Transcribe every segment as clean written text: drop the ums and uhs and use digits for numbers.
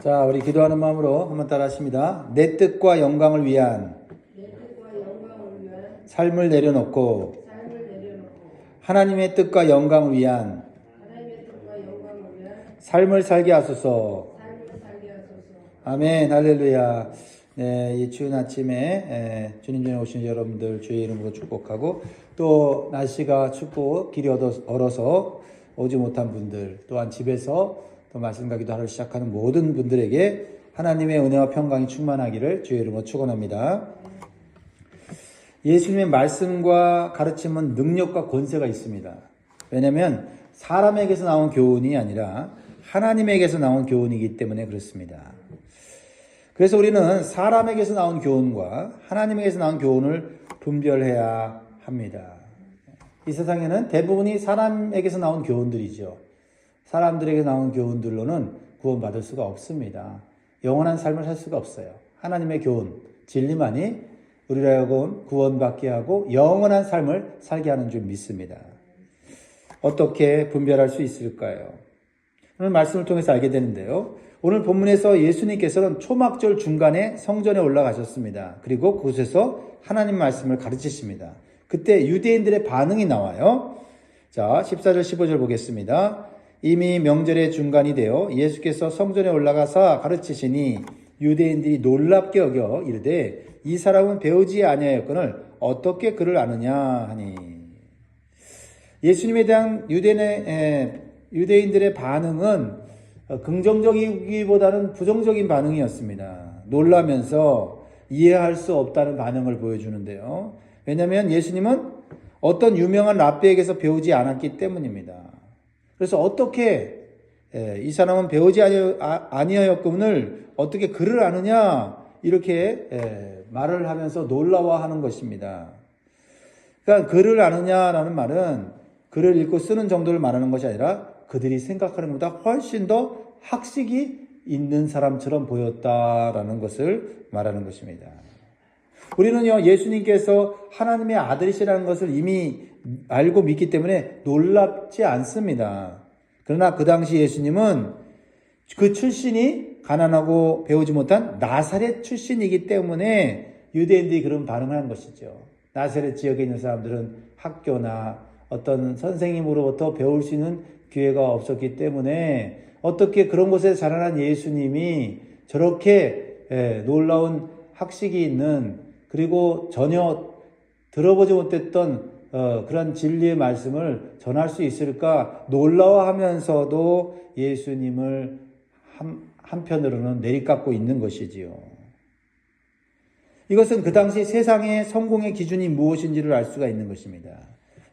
자, 우리 기도하는 마음으로 한번 따라 하십니다. 내 뜻과 영광을 위한 삶을 내려놓고 하나님의 뜻과 영광을 위한 삶을 살게 하소서. 아멘. 할렐루야. 네, 이 추운 아침에 주님 전에 오신 여러분들 주의 이름으로 축복하고, 또 날씨가 춥고 길이 얼어서 오지 못한 분들, 또한 집에서 또 말씀과 기도하러 시작하는 모든 분들에게 하나님의 은혜와 평강이 충만하기를 주의 이름으로 축원합니다. 예수님의 말씀과 가르침은 능력과 권세가 있습니다. 왜냐하면 사람에게서 나온 교훈이 아니라 하나님에게서 나온 교훈이기 때문에 그렇습니다. 그래서 우리는 사람에게서 나온 교훈과 하나님에게서 나온 교훈을 분별해야 합니다. 이 세상에는 대부분이 사람에게서 나온 교훈들이죠. 사람들에게 나온 교훈들로는 구원받을 수가 없습니다. 영원한 삶을 살 수가 없어요. 하나님의 교훈, 진리만이 우리를 하여금 구원받게 하고 영원한 삶을 살게 하는 줄 믿습니다. 어떻게 분별할 수 있을까요? 오늘 말씀을 통해서 알게 되는데요. 오늘 본문에서 예수님께서는 초막절 중간에 성전에 올라가셨습니다. 그리고 그곳에서 하나님 말씀을 가르치십니다. 그때 유대인들의 반응이 나와요. 자, 14절 15절 보겠습니다. 이미 명절의 중간이 되어 예수께서 성전에 올라가사 가르치시니 유대인들이 놀랍게 여겨 이르되 이 사람은 배우지 아니하였거늘 어떻게 그를 아느냐 하니. 예수님에 대한 유대인들의 반응은 긍정적이기보다는 부정적인 반응이었습니다. 놀라면서 이해할 수 없다는 반응을 보여주는데요. 왜냐하면 예수님은 어떤 유명한 랍비에게서 배우지 않았기 때문입니다. 그래서 어떻게 이 사람은 배우지 아니하였거늘 어떻게 그를 아느냐 이렇게 말을 하면서 놀라워하는 것입니다. 그러니까 그를 아느냐라는 말은 글을 읽고 쓰는 정도를 말하는 것이 아니라 그들이 생각하는 것보다 훨씬 더 학식이 있는 사람처럼 보였다라는 것을 말하는 것입니다. 우리는요, 예수님께서 하나님의 아들이시라는 것을 이미 알고 믿기 때문에 놀랍지 않습니다. 그러나 그 당시 예수님은 그 출신이 가난하고 배우지 못한 나사렛 출신이기 때문에 유대인들이 그런 반응을 한 것이죠. 나사렛 지역에 있는 사람들은 학교나 어떤 선생님으로부터 배울 수 있는 기회가 없었기 때문에 어떻게 그런 곳에 자라난 예수님이 저렇게 놀라운 학식이 있는, 그리고 전혀 들어보지 못했던 그런 진리의 말씀을 전할 수 있을까 놀라워하면서도 예수님을 한편으로는 내리깎고 있는 것이지요. 이것은 그 당시 세상의 성공의 기준이 무엇인지를 알 수가 있는 것입니다.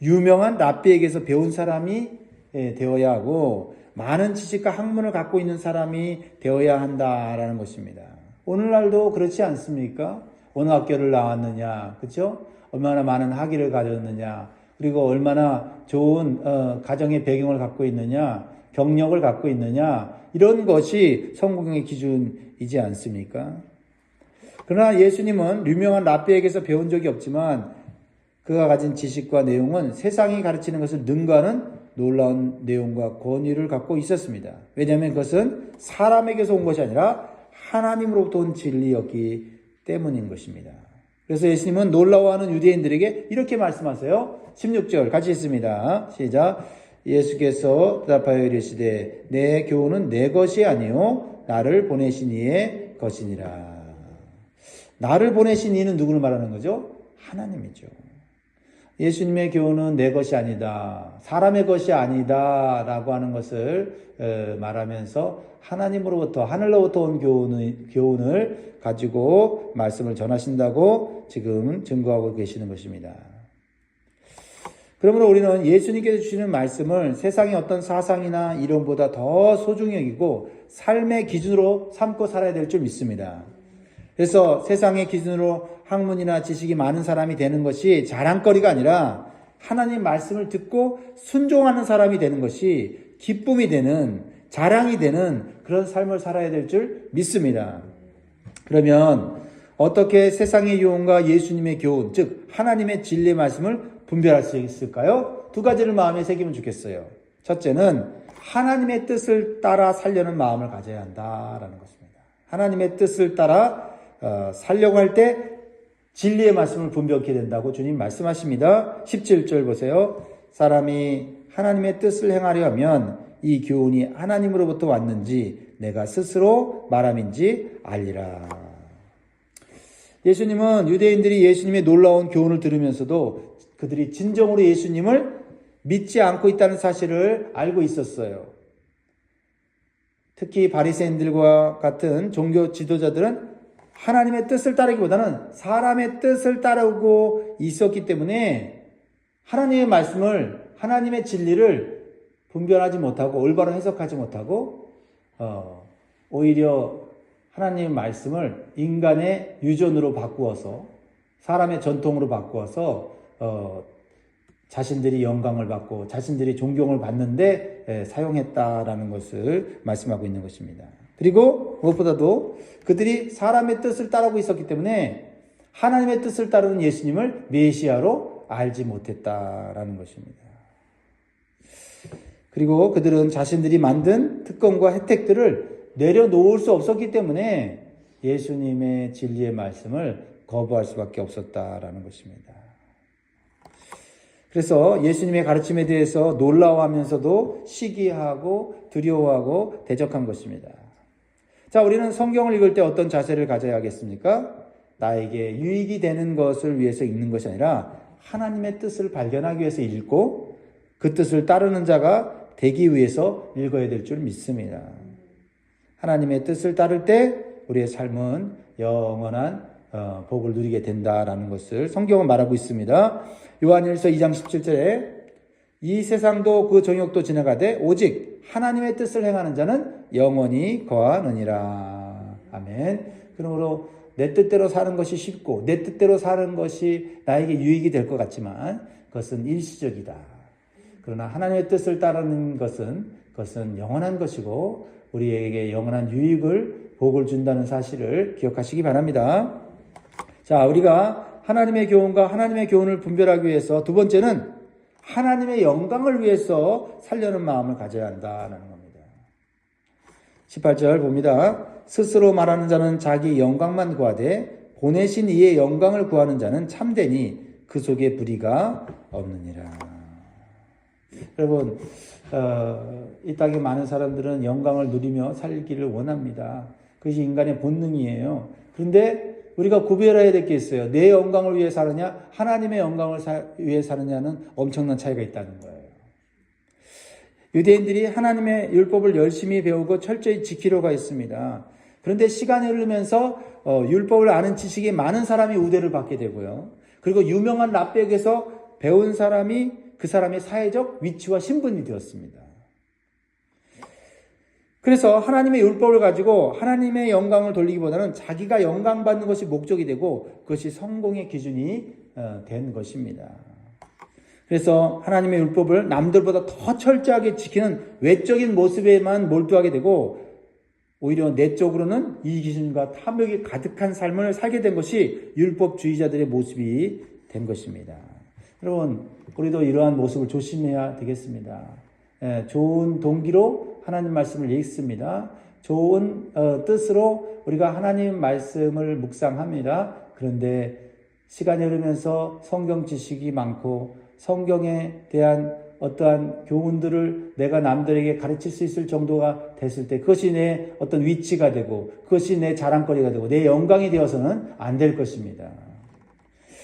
유명한 랍비에게서 배운 사람이 되어야 하고 많은 지식과 학문을 갖고 있는 사람이 되어야 한다라는 것입니다. 오늘날도 그렇지 않습니까? 어느 학교를 나왔느냐, 그렇죠? 얼마나 많은 학위를 가졌느냐, 그리고 얼마나 좋은 가정의 배경을 갖고 있느냐, 경력을 갖고 있느냐, 이런 것이 성공의 기준이지 않습니까? 그러나 예수님은 유명한 랍비에게서 배운 적이 없지만 그가 가진 지식과 내용은 세상이 가르치는 것을 능가하는 놀라운 내용과 권위를 갖고 있었습니다. 왜냐하면 그것은 사람에게서 온 것이 아니라 하나님으로부터 온 진리였기 때문인 것입니다. 그래서 예수님은 놀라워하는 유대인들에게 이렇게 말씀하세요. 16절 같이 읽습니다. 시작. 예수께서 대답하여 이르시되 내 교훈은 내 것이 아니요 나를 보내신 이의 것이니라. 나를 보내신 이는 누구를 말하는 거죠? 하나님이죠. 예수님의 교훈은 내 것이 아니다, 사람의 것이 아니다 라고 하는 것을 말하면서 하나님으로부터, 하늘로부터 온 교훈을 가지고 말씀을 전하신다고 지금 증거하고 계시는 것입니다. 그러므로 우리는 예수님께서 주시는 말씀을 세상의 어떤 사상이나 이론보다 더 소중히 여기고 삶의 기준으로 삼고 살아야 될 줄 믿습니다. 그래서 세상의 기준으로 학문이나 지식이 많은 사람이 되는 것이 자랑거리가 아니라 하나님 말씀을 듣고 순종하는 사람이 되는 것이 기쁨이 되는, 자랑이 되는 그런 삶을 살아야 될 줄 믿습니다. 그러면 어떻게 세상의 유혹과 예수님의 교훈, 즉 하나님의 진리의 말씀을 분별할 수 있을까요? 두 가지를 마음에 새기면 좋겠어요. 첫째는 하나님의 뜻을 따라 살려는 마음을 가져야 한다라는 것입니다. 하나님의 뜻을 따라 살려고 할 때 진리의 말씀을 분별케 된다고 주님 말씀하십니다. 17절 보세요. 사람이 하나님의 뜻을 행하려 하면 이 교훈이 하나님으로부터 왔는지 내가 스스로 말함인지 알리라. 예수님은 유대인들이 예수님의 놀라운 교훈을 들으면서도 그들이 진정으로 예수님을 믿지 않고 있다는 사실을 알고 있었어요. 특히 바리새인들과 같은 종교 지도자들은 하나님의 뜻을 따르기보다는 사람의 뜻을 따르고 있었기 때문에 하나님의 말씀을, 하나님의 진리를 분별하지 못하고 올바로 해석하지 못하고 오히려 하나님의 말씀을 인간의 유전으로 바꾸어서, 사람의 전통으로 바꾸어서 자신들이 영광을 받고 자신들이 존경을 받는데 사용했다라는 것을 말씀하고 있는 것입니다. 그리고 무엇보다도 그들이 사람의 뜻을 따르고 있었기 때문에 하나님의 뜻을 따르는 예수님을 메시아로 알지 못했다라는 것입니다. 그리고 그들은 자신들이 만든 특권과 혜택들을 내려놓을 수 없었기 때문에 예수님의 진리의 말씀을 거부할 수밖에 없었다라는 것입니다. 그래서 예수님의 가르침에 대해서 놀라워하면서도 시기하고 두려워하고 대적한 것입니다. 자, 우리는 성경을 읽을 때 어떤 자세를 가져야 하겠습니까? 나에게 유익이 되는 것을 위해서 읽는 것이 아니라 하나님의 뜻을 발견하기 위해서 읽고 그 뜻을 따르는 자가 되기 위해서 읽어야 될 줄 믿습니다. 하나님의 뜻을 따를 때 우리의 삶은 영원한 복을 누리게 된다라는 것을 성경은 말하고 있습니다. 요한일서 2장 17절에 이 세상도 그 정욕도 지나가되 오직 하나님의 뜻을 행하는 자는 영원히 거하느니라. 아멘. 그러므로 내 뜻대로 사는 것이 쉽고 내 뜻대로 사는 것이 나에게 유익이 될 것 같지만 그것은 일시적이다. 그러나 하나님의 뜻을 따르는 그것은 영원한 것이고 우리에게 영원한 유익을, 복을 준다는 사실을 기억하시기 바랍니다. 자, 우리가 하나님의 교훈과 하나님의 교훈을 분별하기 위해서 두 번째는 하나님의 영광을 위해서 살려는 마음을 가져야 한다는 겁니다. 18절 봅니다. 스스로 말하는 자는 자기 영광만 구하되 보내신 이의 영광을 구하는 자는 참되니 그 속에 불의가 없느니라. 여러분, 이 땅에 많은 사람들은 영광을 누리며 살기를 원합니다. 그것이 인간의 본능이에요. 그런데 우리가 구별해야 될 게 있어요. 내 영광을 위해 사느냐, 하나님의 영광을 위해 사느냐는 엄청난 차이가 있다는 거예요. 유대인들이 하나님의 율법을 열심히 배우고 철저히 지키려고 했습니다. 그런데 시간이 흐르면서 율법을 아는 지식이 많은 사람이 우대를 받게 되고요. 그리고 유명한 랍백에서 배운 사람이 그 사람의 사회적 위치와 신분이 되었습니다. 그래서 하나님의 율법을 가지고 하나님의 영광을 돌리기보다는 자기가 영광받는 것이 목적이 되고 그것이 성공의 기준이 된 것입니다. 그래서 하나님의 율법을 남들보다 더 철저하게 지키는 외적인 모습에만 몰두하게 되고 오히려 내적으로는 이기심과 탐욕이 가득한 삶을 살게 된 것이 율법주의자들의 모습이 된 것입니다. 여러분, 우리도 이러한 모습을 조심해야 되겠습니다. 좋은 동기로 하나님 말씀을 읽습니다. 좋은 뜻으로 우리가 하나님 말씀을 묵상합니다. 그런데 시간이 흐르면서 성경 지식이 많고 성경에 대한 어떠한 교훈들을 내가 남들에게 가르칠 수 있을 정도가 됐을 때 그것이 내 어떤 위치가 되고 그것이 내 자랑거리가 되고 내 영광이 되어서는 안 될 것입니다.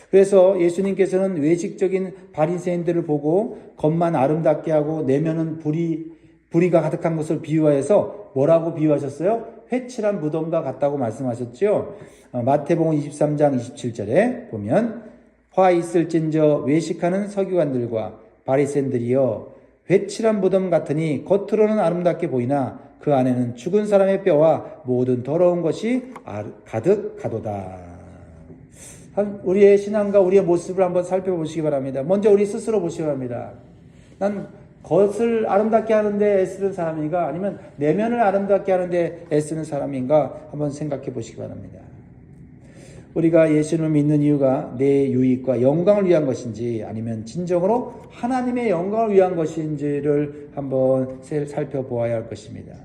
그래서 예수님께서는 외식적인 바리새인들을 보고 겉만 아름답게 하고 내면은 불의가 가득한 것을 비유하여서 뭐라고 비유하셨어요? 회칠한 무덤과 같다고 말씀하셨죠. 마태복음 23장 27절에 보면 화 있을진저 외식하는 서기관들과 바리새인들이여 회칠한 무덤 같으니 겉으로는 아름답게 보이나 그 안에는 죽은 사람의 뼈와 모든 더러운 것이 가득하도다. 우리의 신앙과 우리의 모습을 한번 살펴보시기 바랍니다. 먼저 우리 스스로 보시기 바랍니다. 난 겉을 아름답게 하는데 애쓰는 사람인가 아니면 내면을 아름답게 하는데 애쓰는 사람인가 한번 생각해 보시기 바랍니다. 우리가 예수님을 믿는 이유가 내 유익과 영광을 위한 것인지 아니면 진정으로 하나님의 영광을 위한 것인지를 한번 살펴보아야 할 것입니다.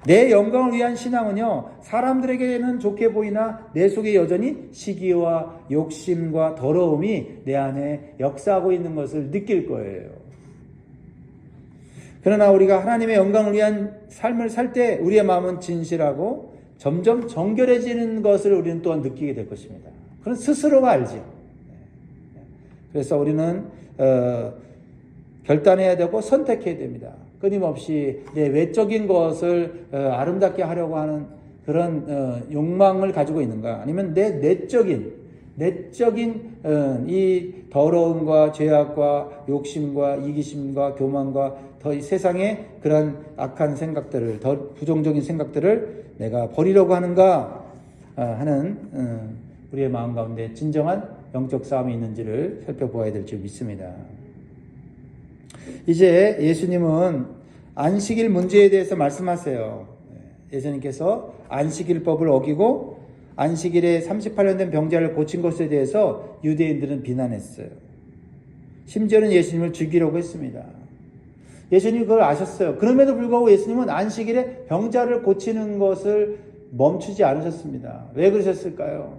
내 영광을 위한 신앙은요, 사람들에게는 좋게 보이나 내 속에 여전히 시기와 욕심과 더러움이 내 안에 역사하고 있는 것을 느낄 거예요. 그러나 우리가 하나님의 영광을 위한 삶을 살 때 우리의 마음은 진실하고 점점 정결해지는 것을 우리는 또한 느끼게 될 것입니다. 그건 스스로가 알죠. 그래서 우리는 결단해야 되고 선택해야 됩니다. 끊임없이 내 외적인 것을 아름답게 하려고 하는 그런 욕망을 가지고 있는가, 아니면 내 내적인 이 더러움과 죄악과 욕심과 이기심과 교만과 더 이 세상의 그런 악한 생각들을, 더 부정적인 생각들을 내가 버리려고 하는가 하는 우리의 마음 가운데 진정한 영적 싸움이 있는지를 살펴보아야 될 줄 믿습니다. 이제 예수님은 안식일 문제에 대해서 말씀하세요. 예수님께서 안식일법을 어기고 안식일에 38년 된 병자를 고친 것에 대해서 유대인들은 비난했어요. 심지어는 예수님을 죽이려고 했습니다. 예수님이 그걸 아셨어요. 그럼에도 불구하고 예수님은 안식일에 병자를 고치는 것을 멈추지 않으셨습니다. 왜 그러셨을까요?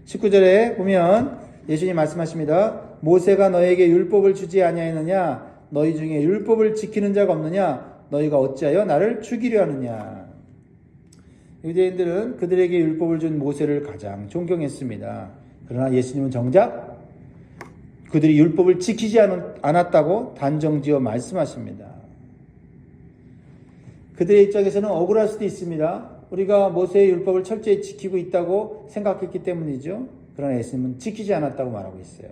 19절에 보면 예수님 말씀하십니다. 모세가 너에게 율법을 주지 아니하였느냐? 너희 중에 율법을 지키는 자가 없느냐? 너희가 어찌하여 나를 죽이려 하느냐? 유대인들은 그들에게 율법을 준 모세를 가장 존경했습니다. 그러나 예수님은 정작 그들이 율법을 지키지 않았다고 단정지어 말씀하십니다. 그들의 입장에서는 억울할 수도 있습니다. 우리가 모세의 율법을 철저히 지키고 있다고 생각했기 때문이죠. 그러나 예수님은 지키지 않았다고 말하고 있어요.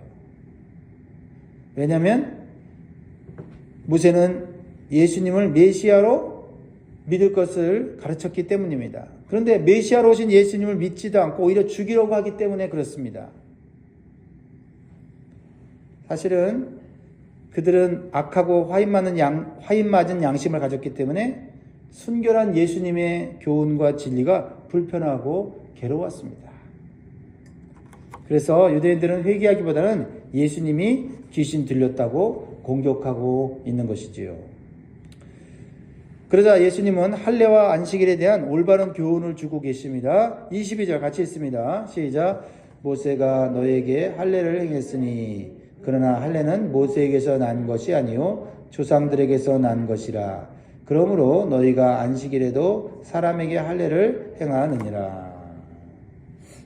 왜냐하면 모세는 예수님을 메시아로 믿을 것을 가르쳤기 때문입니다. 그런데 메시아로 오신 예수님을 믿지도 않고 오히려 죽이려고 하기 때문에 그렇습니다. 사실은 그들은 악하고 화인 맞은 양심을 가졌기 때문에 순결한 예수님의 교훈과 진리가 불편하고 괴로웠습니다. 그래서 유대인들은 회개하기보다는 예수님이 귀신 들렸다고 공격하고 있는 것이지요. 그러자 예수님은 할례와 안식일에 대한 올바른 교훈을 주고 계십니다. 22절 같이 읽습니다. 시작. 모세가 너에게 할례를 행했으니 그러나 할례는 모세에게서 난 것이 아니요 조상들에게서 난 것이라. 그러므로 너희가 안식일에도 사람에게 할례를 행하느니라.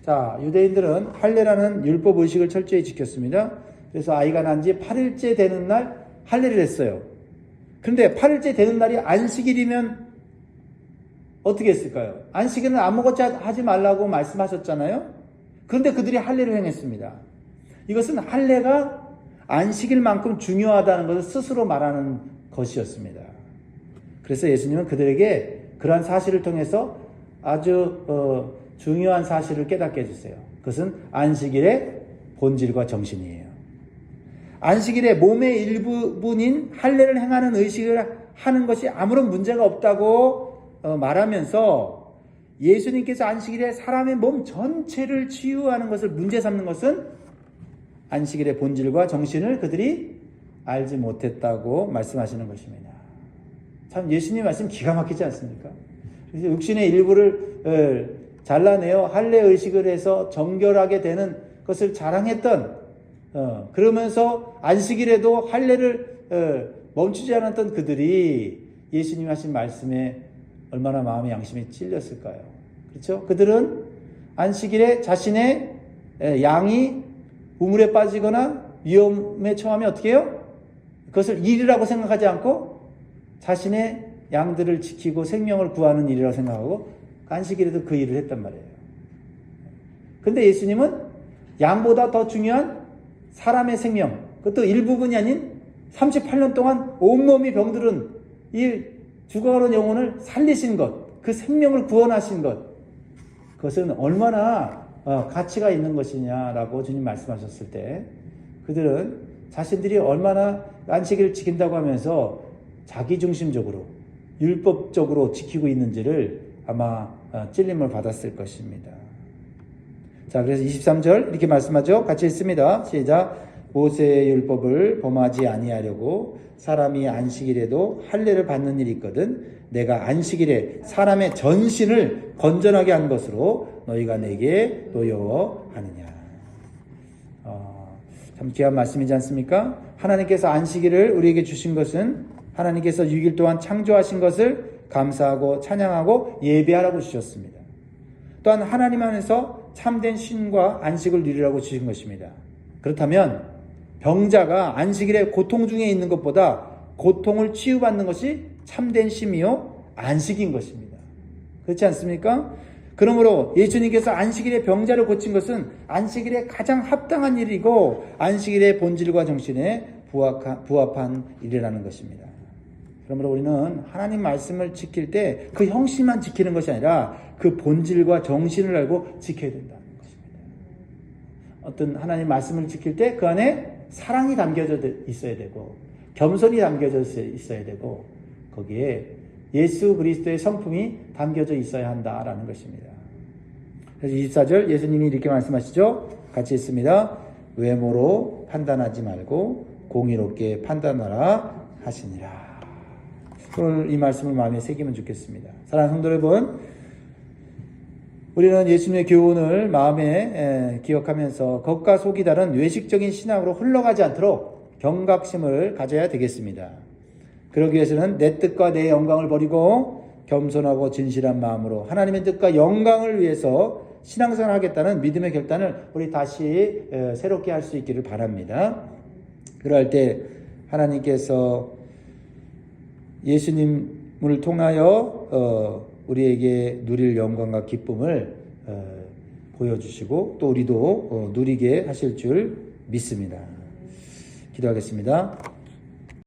자, 유대인들은 할례라는 율법 의식을 철저히 지켰습니다. 그래서 아이가 난 지 8일째 되는 날 할례를 했어요. 그런데 8일째 되는 날이 안식일이면 어떻게 했을까요? 안식일은 아무것도 하지 말라고 말씀하셨잖아요. 그런데 그들이 할례를 행했습니다. 이것은 할례가 안식일만큼 중요하다는 것을 스스로 말하는 것이었습니다. 그래서 예수님은 그들에게 그러한 사실을 통해서 아주 중요한 사실을 깨닫게 해주세요. 그것은 안식일의 본질과 정신이에요. 안식일에 몸의 일부분인 할례를 행하는 의식을 하는 것이 아무런 문제가 없다고 말하면서 예수님께서 안식일에 사람의 몸 전체를 치유하는 것을 문제 삼는 것은 안식일의 본질과 정신을 그들이 알지 못했다고 말씀하시는 것입니다. 참 예수님 말씀 기가 막히지 않습니까? 그래서 육신의 일부를 잘라내어 할례 의식을 해서 정결하게 되는 것을 자랑했던 그러면서 안식일에도 할례를 멈추지 않았던 그들이 예수님이 하신 말씀에 얼마나 마음의 양심에 찔렸을까요? 그렇죠? 그들은 안식일에 자신의 양이 우물에 빠지거나 위험에 처하면 어떻게 해요? 그것을 일이라고 생각하지 않고 자신의 양들을 지키고 생명을 구하는 일이라고 생각하고 안식일에도 그 일을 했단 말이에요. 그런데 예수님은 양보다 더 중요한 사람의 생명, 그것도 일부분이 아닌 38년 동안 온몸이 병들은 이 죽어가는 영혼을 살리신 것, 그 생명을 구원하신 것, 그것은 얼마나 가치가 있는 것이냐라고 주님 말씀하셨을 때 그들은 자신들이 얼마나 안식일을 지킨다고 하면서 자기중심적으로 율법적으로 지키고 있는지를 아마 찔림을 받았을 것입니다. 자, 그래서 23절 이렇게 말씀하죠. 같이 읽습니다. 시작. 모세의 율법을 범하지 아니하려고 사람이 안식일에도 할례를 받는 일이 있거든 내가 안식일에 사람의 전신을 건전하게 한 것으로 너희가 내게 노여워하느냐. 참 귀한 말씀이지 않습니까? 하나님께서 안식일을 우리에게 주신 것은 하나님께서 6일 동안 창조하신 것을 감사하고 찬양하고 예배하라고 주셨습니다. 또한 하나님 안에서 참된 쉼과 안식을 누리라고 주신 것입니다. 그렇다면 병자가 안식일에 고통 중에 있는 것보다 고통을 치유받는 것이 참된 쉼이요 안식인 것입니다. 그렇지 않습니까? 그러므로 예수님께서 안식일에 병자를 고친 것은 안식일에 가장 합당한 일이고 안식일의 본질과 정신에 부합한 일이라는 것입니다. 그러므로 우리는 하나님 말씀을 지킬 때 그 형식만 지키는 것이 아니라 그 본질과 정신을 알고 지켜야 된다는 것입니다. 어떤 하나님 말씀을 지킬 때 그 안에 사랑이 담겨져 있어야 되고 겸손이 담겨져 있어야 되고 거기에 예수 그리스도의 성품이 담겨져 있어야 한다라는 것입니다. 그래서 24절 예수님이 이렇게 말씀하시죠. 같이 읽습니다. 외모로 판단하지 말고 공의롭게 판단하라 하시니라. 오늘 이 말씀을 마음에 새기면 좋겠습니다. 사랑하는 성도 여러분, 우리는 예수님의 교훈을 마음에 기억하면서 겉과 속이 다른 외식적인 신앙으로 흘러가지 않도록 경각심을 가져야 되겠습니다. 그러기 위해서는 내 뜻과 내 영광을 버리고 겸손하고 진실한 마음으로 하나님의 뜻과 영광을 위해서 신앙생활을 하겠다는 믿음의 결단을 우리 다시 새롭게 할 수 있기를 바랍니다. 그럴 때 하나님께서 예수님을 통하여 우리에게 누릴 영광과 기쁨을 보여주시고 또 우리도 누리게 하실 줄 믿습니다. 기도하겠습니다.